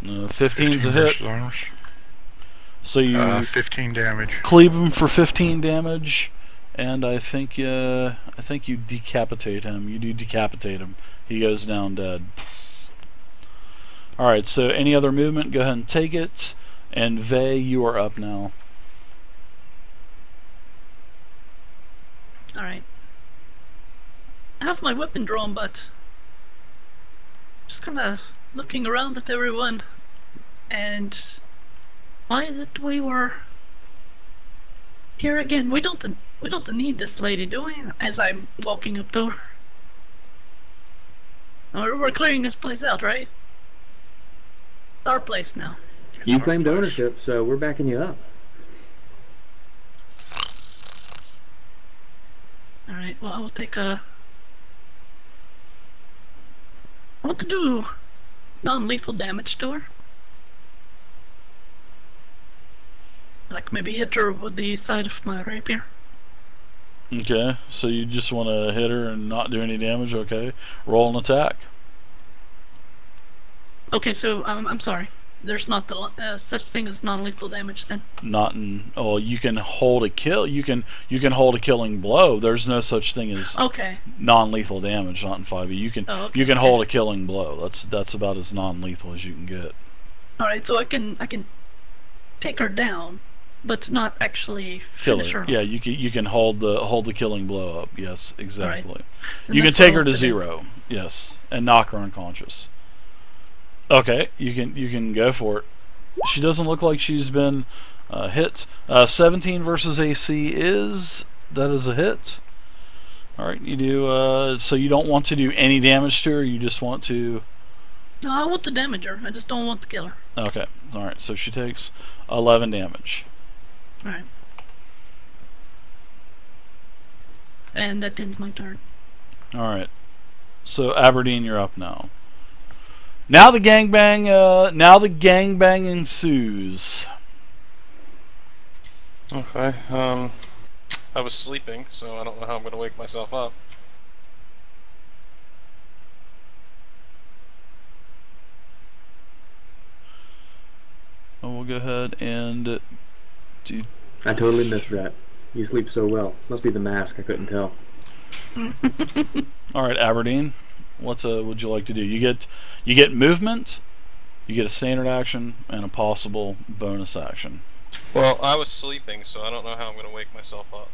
15's a hit. So you 15 damage. cleave him for 15 damage, and I think you decapitate him. You do decapitate him. He goes down dead. All right. So any other movement? Go ahead and take it. And Vey, you are up now. All right. I have my weapon drawn, but just kind of looking around at everyone, and why is it we were here again? We don't need this lady, do we? As I'm walking up to her. We're clearing this place out, right? It's our place now. You claimed ownership, so we're backing you up. Alright, well, I will take a... I want to do non-lethal damage to her. Like maybe hit her with the side of my rapier. Okay, so you just want to hit her and not do any damage. Okay, roll an attack. Okay, so I'm sorry. There's not the such thing as non-lethal damage then. Not in. Oh, you can hold a kill. You can hold a killing blow. There's no such thing as non-lethal damage. Not in 5e. You can hold a killing blow. That's about as non-lethal as you can get. All right, so I can take her down, but not actually finish her off. Yeah, you can hold the killing blow up. Yes, exactly. Right. You can take her to 0. Yes, and knock her unconscious. Okay, you can go for it. She doesn't look like she's been hit. 17 versus AC is a hit. All right, you do. So you don't want to do any damage to her. You just want to. No, I want to damage her. I just don't want to kill her. Okay. All right. So she takes 11 damage. All right. And that ends my turn. All right. So Aberdeen, you're up now. Now the gangbang ensues. Okay. I was sleeping, so I don't know how I'm going to wake myself up. We'll go ahead and do. I totally missed that. You sleep so well. Must be the mask. I couldn't tell. All right, Aberdeen. Would you like to do? You get movement, you get a standard action, and a possible bonus action. Well, I was sleeping, so I don't know how I'm going to wake myself up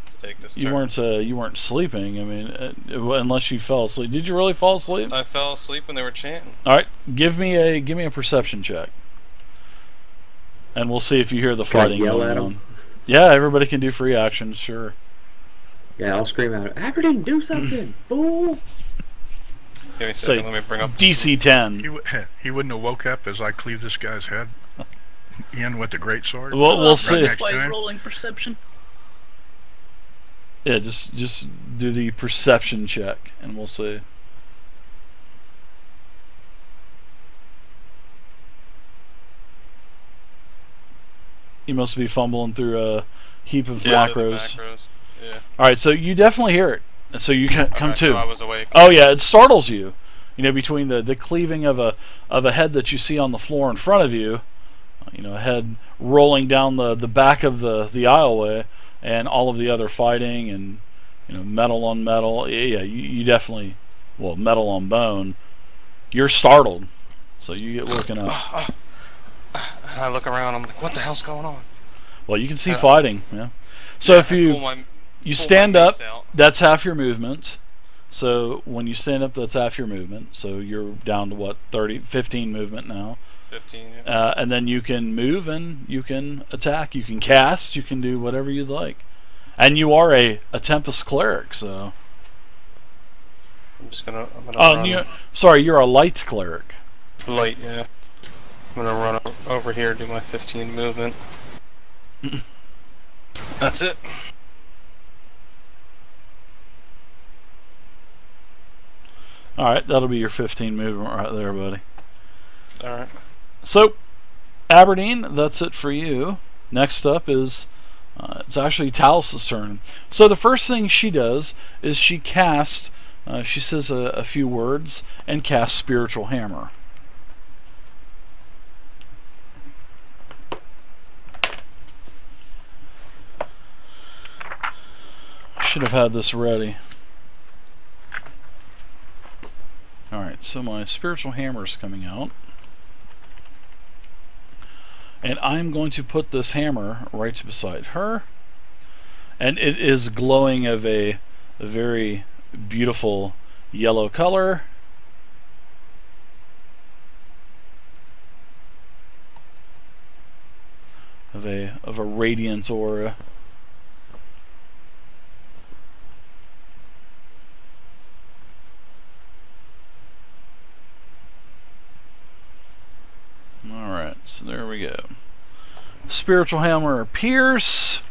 to take this turn. You weren't sleeping. I mean, unless you fell asleep. Did you really fall asleep? I fell asleep when they were chanting. All right, give me a perception check, and we'll see if you hear the fighting going on. Yeah, everybody can do free actions. Sure. Yeah, I'll scream out, Aberdeen, do something, fool! Give me a second, let me bring up DC 10. He wouldn't have woke up as I cleave this guy's head in with the great sword. We'll see. That's why he's rolling perception. Yeah, just do the perception check, and we'll see. You must be fumbling through a heap of macros. Yeah. All right, so you definitely hear it. So you can come to. So I was awake. Oh yeah, it startles you. You know, between the cleaving of a head that you see on the floor in front of you, you know, a head rolling down the back of the aisleway, and all of the other fighting and, you know, metal on metal. Yeah, you definitely, well, metal on bone. You're startled, so you get woken up. I look around. I'm like, what the hell's going on? Well, you can see fighting. Yeah. So if you stand up, that's half your movement. So when you stand up, that's half your movement. So you're down to what, 15 movement now. 15. Yeah. And then you can move and you can attack. You can cast. You can do whatever you'd like. And you are a Tempest cleric, so. I'm gonna run. Sorry, you're a light cleric. Light, yeah. I'm gonna run over here, do my 15 movement. That's it. Alright, that'll be your 15 movement right there, buddy. Alright. So, Aberdeen, that's it for you. Next up is, it's actually Talos' turn. So the first thing she does is she casts, she says a few words and casts Spiritual Hammer. should have had this ready. Alright, so my spiritual hammer is coming out. And I'm going to put this hammer right beside her. And it is glowing of a very beautiful yellow color. Of a radiant aura. Alright, so there we go. Spiritual hammer appears.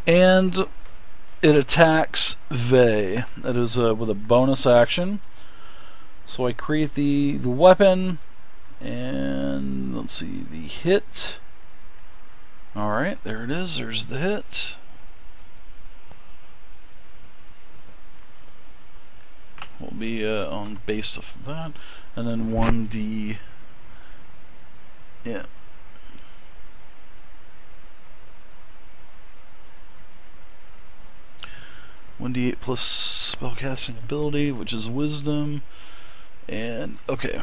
And it attacks Vey. That is with a bonus action. So I create the weapon, and let's see, the hit. Alright, there it is. There's the hit. Will be on base of that, and then 1d. Yeah. (1d8) plus spellcasting ability, which is wisdom, and okay.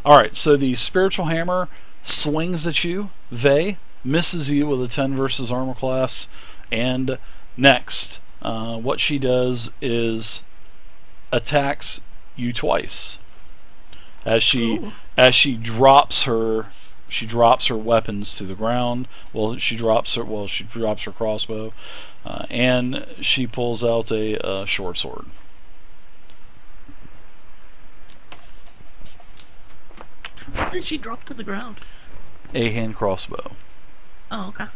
All right, so the spiritual hammer swings at you, Vey, misses you with a 10 versus armor class, and next. What she does is attacks you twice as she drops her weapons to the ground. She drops her crossbow, and she pulls out a short sword. What did she drop to the ground? A hand crossbow. Oh, okay.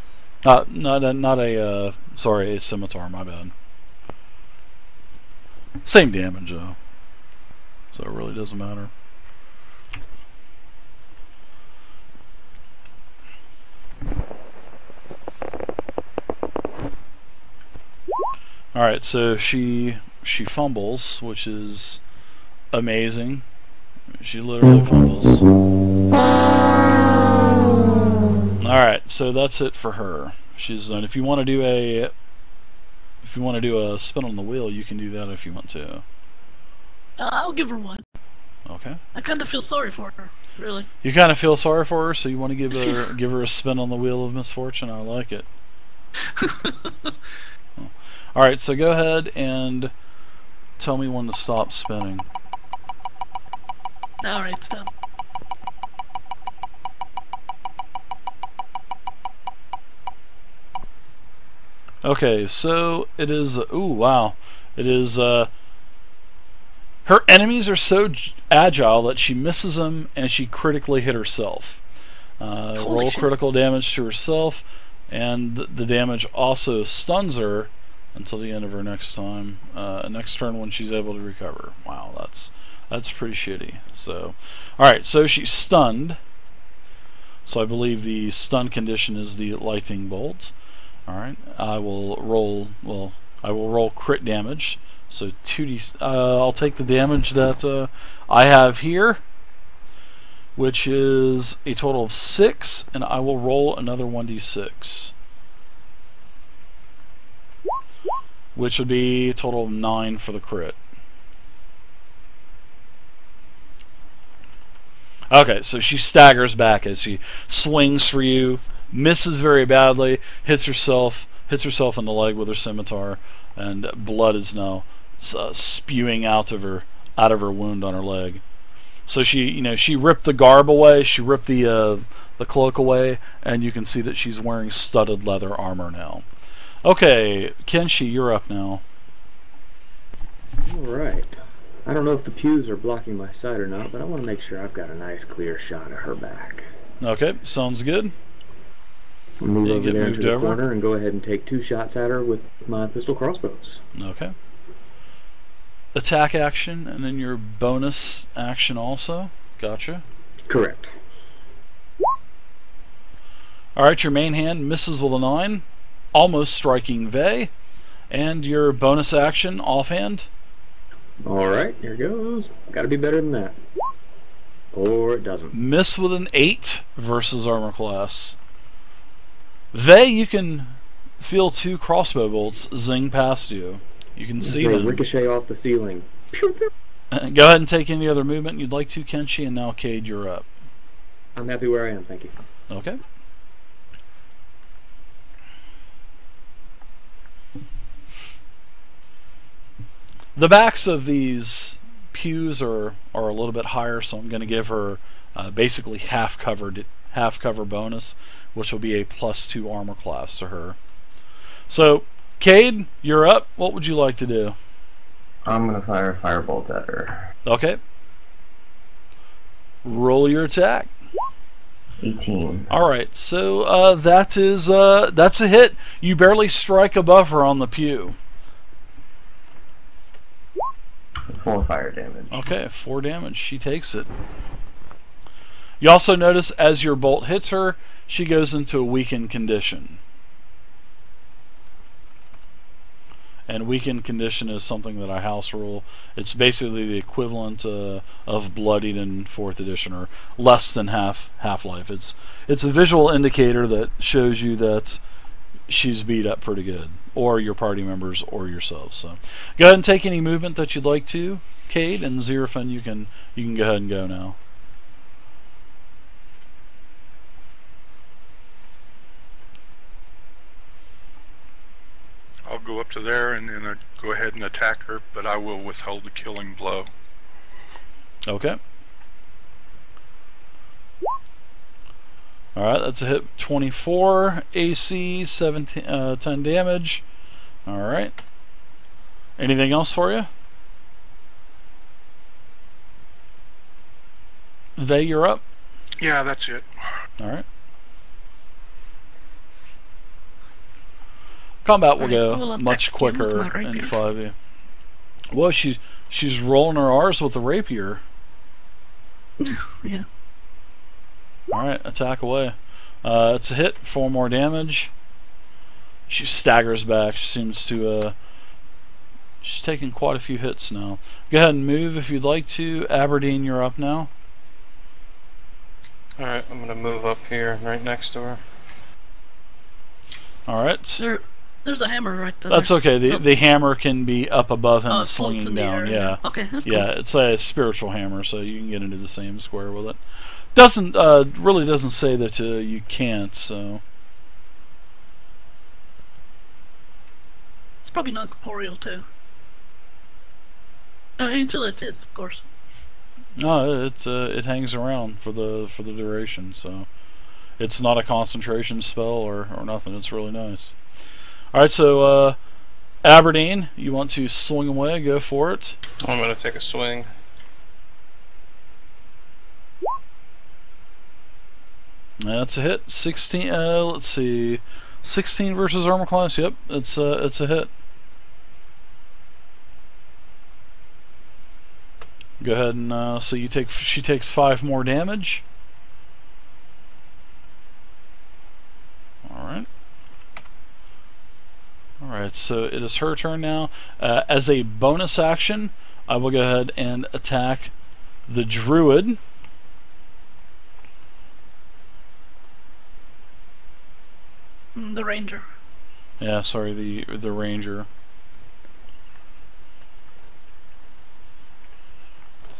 Sorry, a scimitar, my bad. Same damage though, so it really doesn't matter. Alright, so she fumbles, which is amazing. She literally fumbles. Alright, so that's it for her. She's done. If you want to do a spin on the wheel, you can do that if you want to. I'll give her one. Okay. I kind of feel sorry for her, really. You kind of feel sorry for her, so you want to give her a spin on the wheel of misfortune. I like it. All right, so go ahead and tell me when to stop spinning. All right, stop. Okay, so it is. Ooh, wow! It is. Her enemies are so agile that she misses them, and she critically hit herself. Roll shit. critical damage to herself, and the damage also stuns her until the end of her next turn when she's able to recover. Wow, that's pretty shitty. So, all right, so she's stunned. So I believe the stun condition is the lightning bolt. All right, I will roll. Well, I will roll crit damage. So 2d. I'll take the damage that I have here, which is a total of 6, and I will roll another 1d6, which would be a total of 9 for the crit. Okay, so she staggers back as she swings for you, misses very badly, hits herself in the leg with her scimitar, and blood is now spewing out of her wound on her leg. So she ripped the garb away, she ripped the cloak away, and you can see that she's wearing studded leather armor now. Okay, Kenshi, you're up now. Alright. I don't know if the pews are blocking my sight or not, but I want to make sure I've got a nice clear shot of her back. Okay, sounds good. I'll move You over get there moved into the over. corner and go ahead and take 2 shots at her with my pistol crossbows. Okay. Attack action, and then your bonus action also. Gotcha. Correct. Alright, your main hand misses with a 9, almost striking Vey. And your bonus action, offhand. Alright, here goes. Gotta be better than that. Or it doesn't. Miss with an 8 versus armor class. Vey, you can feel 2 crossbow bolts zing past you. You can see They them. ricochet off the ceiling. Pew, pew. Go ahead and take any other movement you'd like to, Kenshi, and now Cade, you're up. I'm happy where I am, thank you. Okay. The backs of these pews are a little bit higher, so I'm going to give her basically half cover bonus, which will be a +2 armor class to her. So, Cade, you're up. What would you like to do? I'm gonna fire a firebolt at her. Okay. Roll your attack. 18. Alright, so that's a hit. You barely strike above her on the pew. 4 fire damage. Okay, 4 damage. She takes it. You also notice as your bolt hits her, she goes into a weakened condition. And weakened condition is something that I house rule. It's basically the equivalent of bloodied in 4th edition, or less than half-life. It's a visual indicator that shows you that she's beat up pretty good, or your party members, or yourselves. So, go ahead and take any movement that you'd like to, Cade, and Xerophon, you can go ahead and go now. I'll go up to there and then go ahead and attack her, but I will withhold the killing blow. Okay. Alright, that's a hit. 24 AC, 10 damage. Alright. Anything else for you? Vey, you're up. Yeah, that's it. Alright. Combat will Alright, go we'll attack much him with quicker my in rapier. 5e. Well, she's rolling her R's with the rapier. Yeah. Alright, attack away. It's a hit, 4 more damage. She staggers back. She seems to, she's taken quite a few hits now. Go ahead and move if you'd like to. Aberdeen, you're up now. Alright, I'm gonna move up here, right next to her. Alright. There's a hammer right there. That's okay. The hammer can be up above him Oh, and it floats swinging in the down. air. Yeah. Okay, that's cool. Yeah, it's a spiritual hammer, so you can get into the same square with it. Doesn't really doesn't say that you can't. So It's probably not corporeal too. Until it is, of course. no, it hangs around for the duration. So it's not a concentration spell or nothing. It's really nice. All right, so Aberdeen, you want to swing away? Go for it. I'm gonna take a swing. That's a hit. 16. Let's see. 16 versus armor class. Yep, it's a hit. Go ahead and so she takes 5 more damage. All right. All right. So it is her turn now. As a bonus action, I will go ahead and attack the druid. The ranger. Yeah, sorry, the ranger.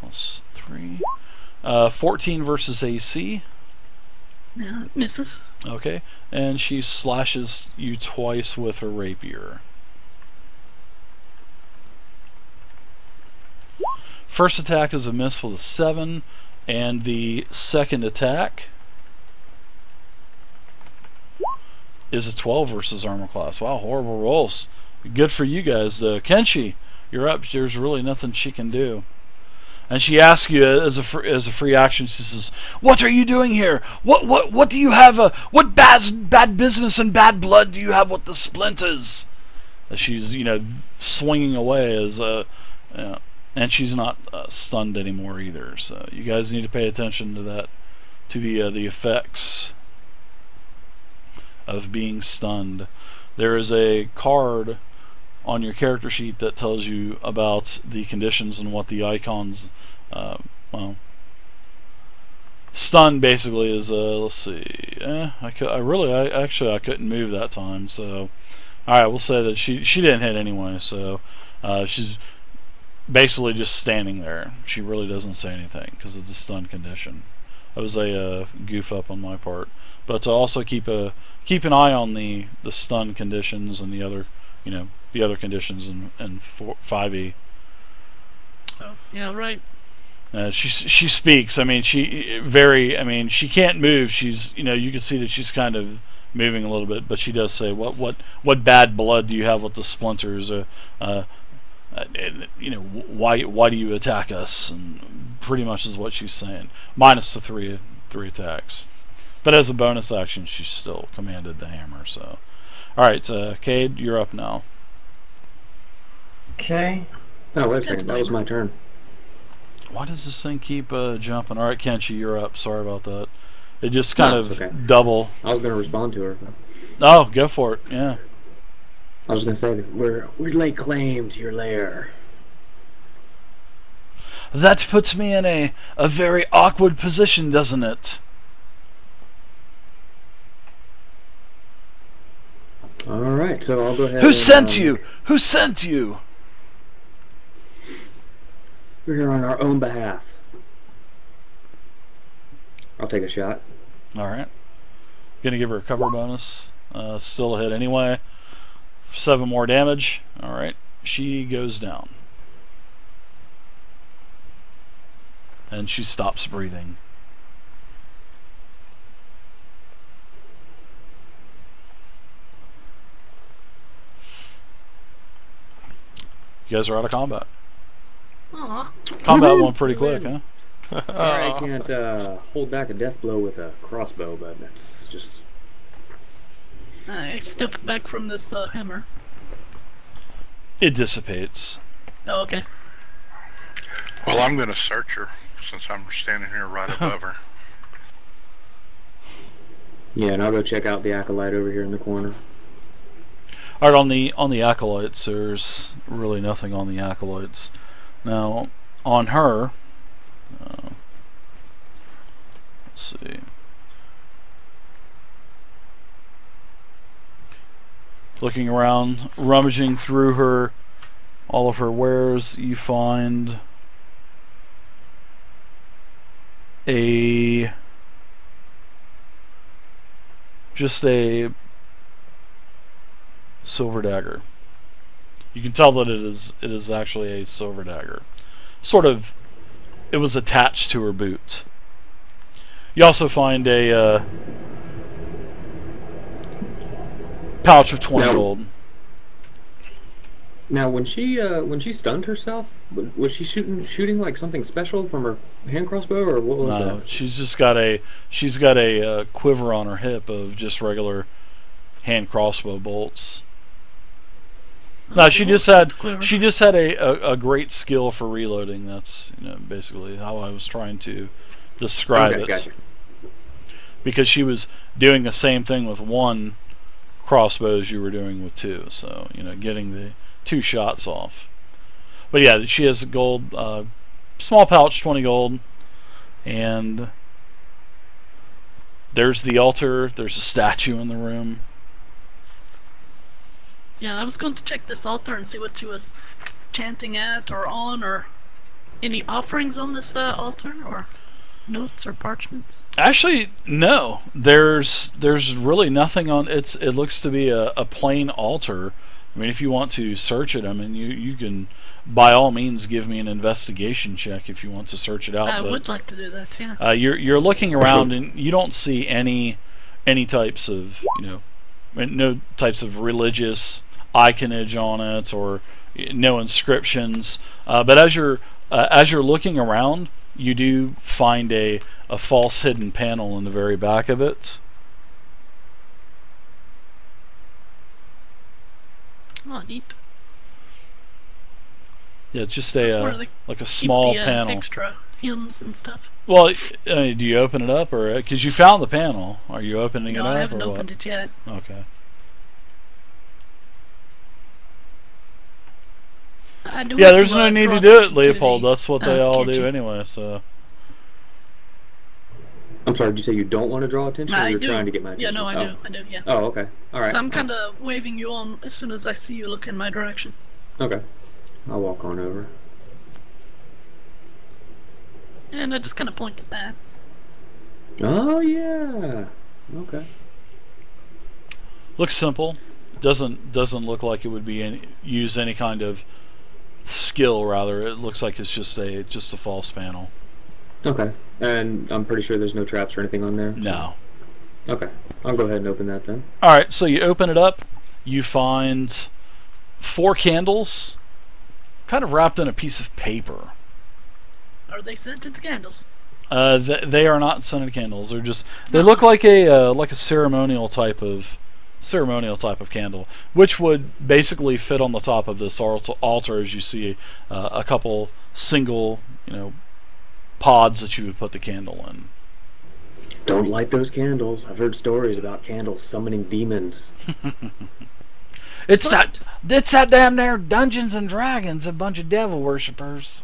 +3. 14 versus AC. Yeah, it misses. Okay, and she slashes you twice with her rapier. First attack is a miss with a 7, and the second attack is a 12 versus armor class. Wow, horrible rolls. Good for you guys. Kenshi, you're up. There's really nothing she can do. And she asks you as a free action. She says, "What are you doing here? What do you have? What bad business and bad blood do you have with the Splinters?" As she's swinging away and she's not stunned anymore either. So you guys need to pay attention to that, to the effects of being stunned. There is a card on your character sheet that tells you about the conditions and what the icons Stun basically is let's see. I couldn't move that time. So, all right, we'll say that she didn't hit anyway. So, she's basically just standing there. She really doesn't say anything because of the stun condition. That was a goof up on my part. But to also keep an eye on the stun conditions and the other conditions in 5e. Oh, yeah, right. She speaks. I mean, she can't move. She's, you can see that she's kind of moving a little bit, but she does say, "What bad blood do you have with the splinters? Why do you attack us?" And pretty much is what she's saying. Minus the three attacks, but as a bonus action, she still commanded the hammer. So, all right, Cade, you're up now. Okay. Oh, wait a second. That was my turn. Why does this thing keep jumping? All right, Kenshi, you're up. Sorry about that. It just kind of okay. double. I was going to respond to her. Oh, go for it. Yeah. I was going to say that we lay claim to your lair. That puts me in a very awkward position, doesn't it? All right, so I'll go ahead. Who sent you? Who sent you? We're here on our own behalf. I'll take a shot. All right. Gonna give her a cover bonus. Still a hit anyway. 7 more damage. All right. She goes down. And she stops breathing. You guys are out of combat. Aw. Combat went pretty quick, huh? Sorry, I can't hold back a death blow with a crossbow, but that's just... I step back from this hammer. It dissipates. Oh, okay. Well, I'm going to search her since I'm standing here right above her. Yeah, and I'll go check out the acolyte over here in the corner. Alright, on the acolytes, there's really nothing on the acolytes. Now, on her, let's see. Looking around, rummaging through all of her wares, you find just a silver dagger. You can tell that it is actually a silver dagger. Sort of, it was attached to her boot. You also find a pouch of 20 gold. Now, when she stunned herself, was she shooting like something special from her hand crossbow, or what was No, that? she's got a quiver on her hip of just regular hand crossbow bolts. No, she just had a great skill for reloading. That's basically how I was trying to describe it. Gotcha. Because she was doing the same thing with one crossbow as you were doing with two, so getting the 2 shots off. But yeah, she has a gold, small pouch, 20 gold, and there's the altar. There's a statue in the room. Yeah, I was going to check this altar and see what she was chanting at or on, or any offerings on this altar, or notes or parchments. Actually, no. There's really nothing on it. It looks to be a plain altar. I mean, if you want to search it, I mean, you can by all means give me an investigation check if you want to search it out. I but, would like to do that. Yeah. You're looking around and you don't see any types of no types of religious iconage on it, or no inscriptions. But as you're looking around, you do find a false hidden panel in the very back of it. Oh, neat. Yeah, it's just This is where they like a small keep the, panel. extra hymns and stuff. Well, do you open it up, or because you found the panel? Are you opening it No, up? I haven't or opened it yet. Okay. I do Yeah, want there's no need draw to do it, attention to Leopold. the- That's what they all can't do you? anyway. So. I'm sorry, did you say you don't want to draw attention, or I you're do. trying to get my Yeah, attention? no, I oh. do. I do, yeah. Oh, okay. Alright. So I'm kind of waving you on as soon as I see you look in my direction. Okay. I'll walk on over. And I just kind of point at that. Oh, yeah. Okay. Looks simple. Doesn't look like it would be use any kind of skill. Rather, it looks like it's just a false panel. Okay. And I'm pretty sure there's no traps or anything on there? No. Okay. I'll go ahead and open that then. All right. So you open it up. You find 4 candles, kind of wrapped in a piece of paper. Are they scented candles? They are not scented candles. They look like a ceremonial type of candle, which would basically fit on the top of this altar, as you see a couple single, pods that you would put the candle in. Don't light those candles. I've heard stories about candles summoning demons. It's that damn there Dungeons and Dragons, a bunch of devil worshippers.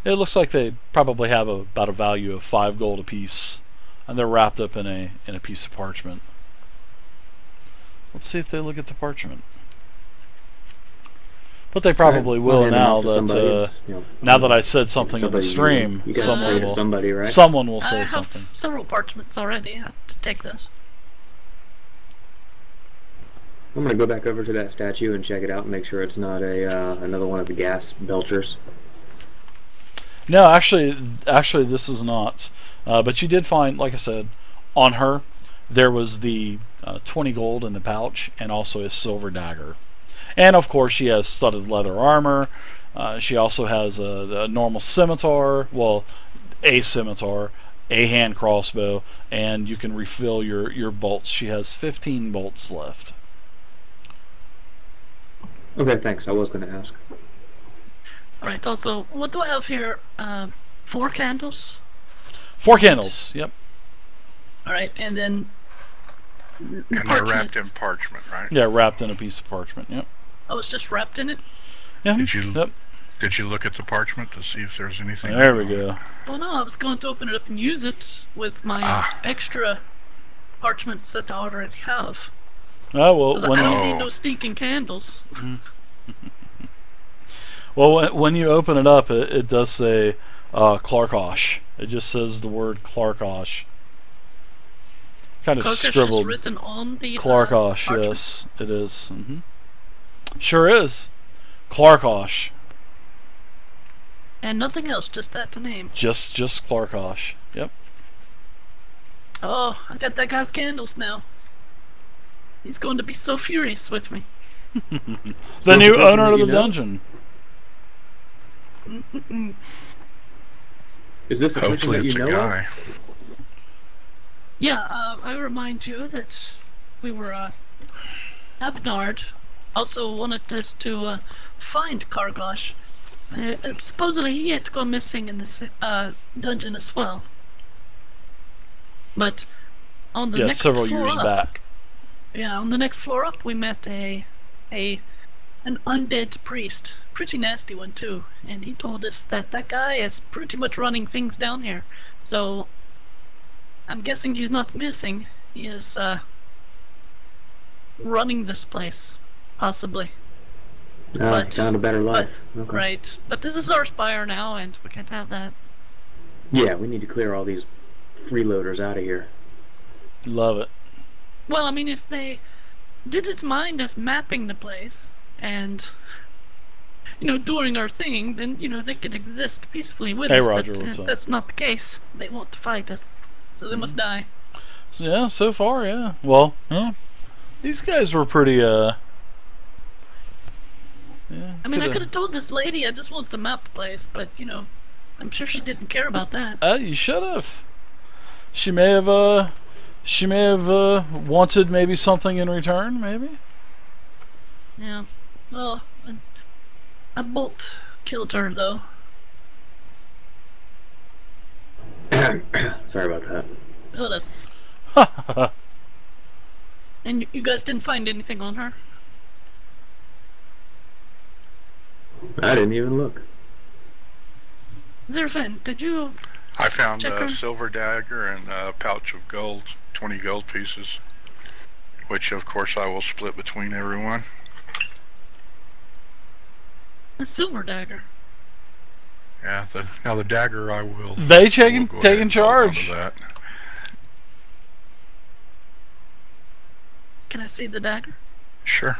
It looks like they probably have about a value of 5 gold apiece, and they're wrapped up in a piece of parchment. Let's see if they look at the parchment. But they probably will now that now that I said something in the stream. Someone will say something. I have several parchments already. I have to take those. I'm gonna go back over to that statue and check it out and make sure it's not another one of the gas belchers. No, actually, this is not. But you did find, like I said, on her, there was the 20 gold in the pouch and also a silver dagger. And of course, she has studded leather armor. She also has a normal scimitar, well, a scimitar, a hand crossbow, and you can refill your bolts. She has 15 bolts left. Okay, thanks. I was going to ask. Alright, also, what do I have here? 4 candles? 4 candles, yep. Alright, and then... And they're wrapped in parchment, right? Yeah, wrapped in a piece of parchment, yep. Oh, it's just wrapped in it? Yeah. Did you look at the parchment to see if there's anything? There we go. Well, no, I was going to open it up and use it with my extra parchments that I already have. Oh, well, I don't need no stinking candles. Well, when you open it up, it does say Clarkosh. It just says the word Clarkosh. Kind of scribbled. Is written on the Clarkosh, yes, it is. Sure is. Clarkosh. And nothing else, just that to name. Just Clarkosh. Yep. Oh, I got that guy's candles now. He's going to be so furious with me. The new owner of the dungeon. Is this a person that you know guy? Yeah, I remind you that we were, Abnard also wanted us to, find Kargosh. Supposedly he had gone missing in this, dungeon as well. But on the next several floor years up, back. Yeah, on the next floor up we met an undead priest. Pretty nasty one too. And he told us that guy is pretty much running things down here. So I'm guessing he's not missing. He is running this place, possibly. Found a better life. Okay. Right. But this is our Spire now, and we can't have that. Yeah, we need to clear all these freeloaders out of here. Love it. Well, I mean, if they didn't mind us mapping the place and, doing our thing, then, they could exist peacefully with us. Roger, but what's up? that's not the case. They want to fight us, so they must die. So, yeah, so far, yeah. Well, these guys were pretty, yeah, I mean, I could have told this lady I just wanted to map the place, but, I'm sure she didn't care about that. You should have. She may have wanted maybe something in return, maybe? Yeah. Well, a bolt killed her, though. Sorry about that. Oh, that's... And you guys didn't find anything on her? I didn't even look. Zerfin, did you... I found Checker. a silver dagger and a pouch of gold, 20 gold pieces, which of course I will split between everyone. A silver dagger? Yeah, now the dagger I will... They I will taking go ahead and hold on to charge. that. Can I see the dagger? Sure.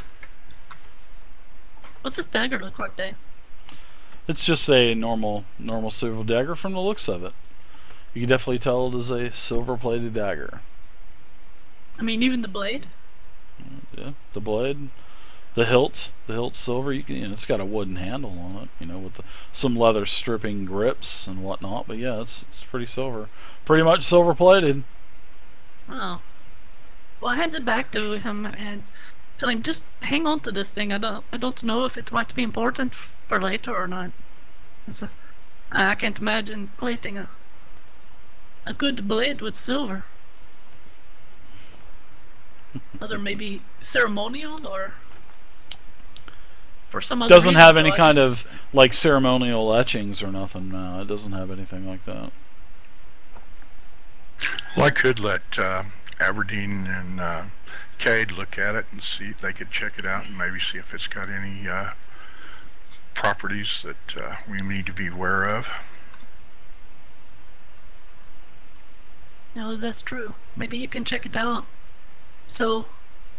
What's this dagger look like, Dave? It's just a normal silver dagger from the looks of it. You can definitely tell it is a silver-plated dagger. I mean, even the blade? Yeah, the blade, the hilt's silver. It's got a wooden handle on it, with some leather stripping grips and whatnot. But yeah, it's pretty silver, pretty much silver-plated. Oh. Well, I hand it back to him and tell him, just hang on to this thing. I don't know if it might be important for later or not. I can't imagine plating a good blade with silver. Whether maybe ceremonial or for some other Doesn't reason, have so any I kind just- of like ceremonial etchings or nothing. No, it doesn't have anything like that. Well, I could let Aberdeen and Cade look at it and see if they could check it out and maybe see if it's got any properties that we need to be aware of. No, that's true. Maybe you can check it out. So,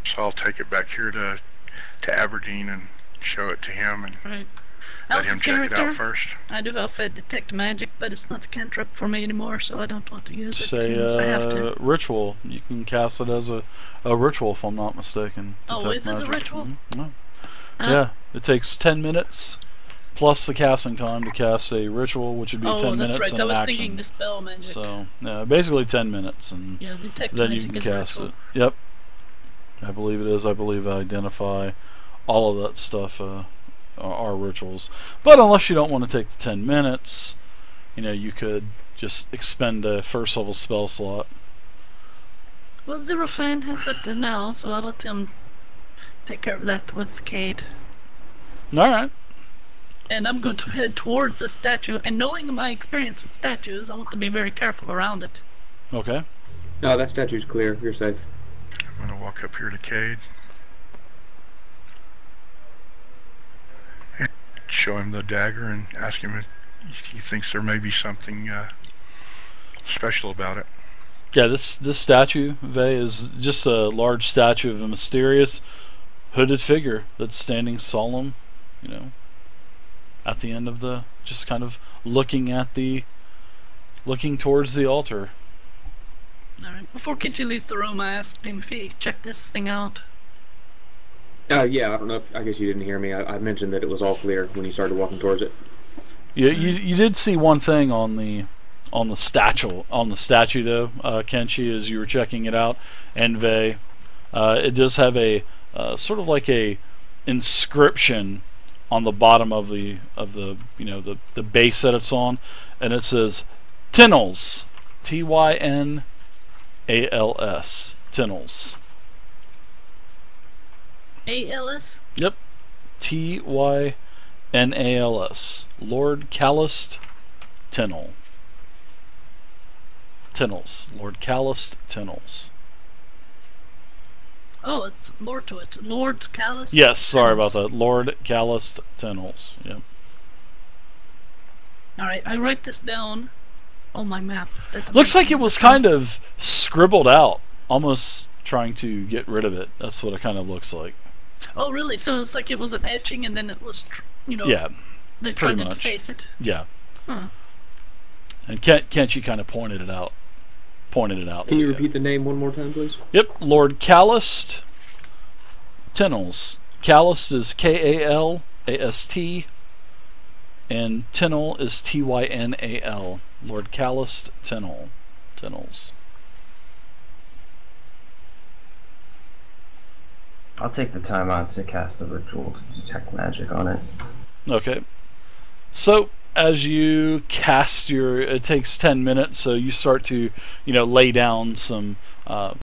So I'll take it back here to Aberdeen and show it to him and right. let Out him of check it character, out first. I do have a detect magic, but it's not a cantrip for me anymore, so I don't want to use it. Say unless I have to. ritual. You can cast it as a ritual, if I'm not mistaken. Oh, Detect is it a magic. ritual? Mhm. Uh, Yeah, it takes 10 minutes plus the casting time to cast a ritual, which would be 10 Oh, that's minutes right. and I an was action. thinking the spell magic. So, yeah, basically 10 minutes, and Yeah, detect then you magic can is cast ritual. it. Yep. I believe it is. I believe identify all of that stuff are rituals. But unless you don't want to take the 10 minutes, you could just expend a first level spell slot. Well, Zerofan has it now, so I'll let him take care of that with Cade. Alright. And I'm going to head towards a statue, and knowing my experience with statues, I want to be very careful around it. Okay. No, that statue's clear. You're safe. I'm going to walk up here to Cade. And show him the dagger and ask him if he thinks there may be something special about it. Yeah, this statue, Vey, is just a large statue of a mysterious hooded figure that's standing solemn, at the end of just kind of looking towards the altar. Alright, before Kitchi leaves the room, I asked him if he checked this thing out. Yeah, I don't know. I guess you didn't hear me. I mentioned that it was all clear when you started walking towards it. You did see one thing on the statue though, Kenshi, as you were checking it out, and Vey. It does have a sort of like a inscription on the bottom of the base that it's on, and it says Tynnals, Tynnals, Tynnals. ALS? Yep, Tynnals, Lord Callist Tynnal. Tynnals, Lord Callist Tynnals. Oh, it's more to it. Lord Callus? Yes, sorry about that. Lord Callist Tynnals. Yep. Alright, I write this down on my map. Looks like it was kind of scribbled out, almost trying to get rid of it. That's what it kind of looks like. Oh, really? So it's like it was an etching and then it was, Yeah, they tried pretty to much. deface it. yeah. Huh. And Kent, you kind of pointed it out. Can Can you repeat the name one more time, please? Yep, Lord Callist Tynnals. Callist is Kallast, and Tynnal is Tynal. Lord Callist Tynnals. I'll take the time out to cast a ritual to detect magic on it. Okay. So, as you cast it takes 10 minutes, so you start to, lay down some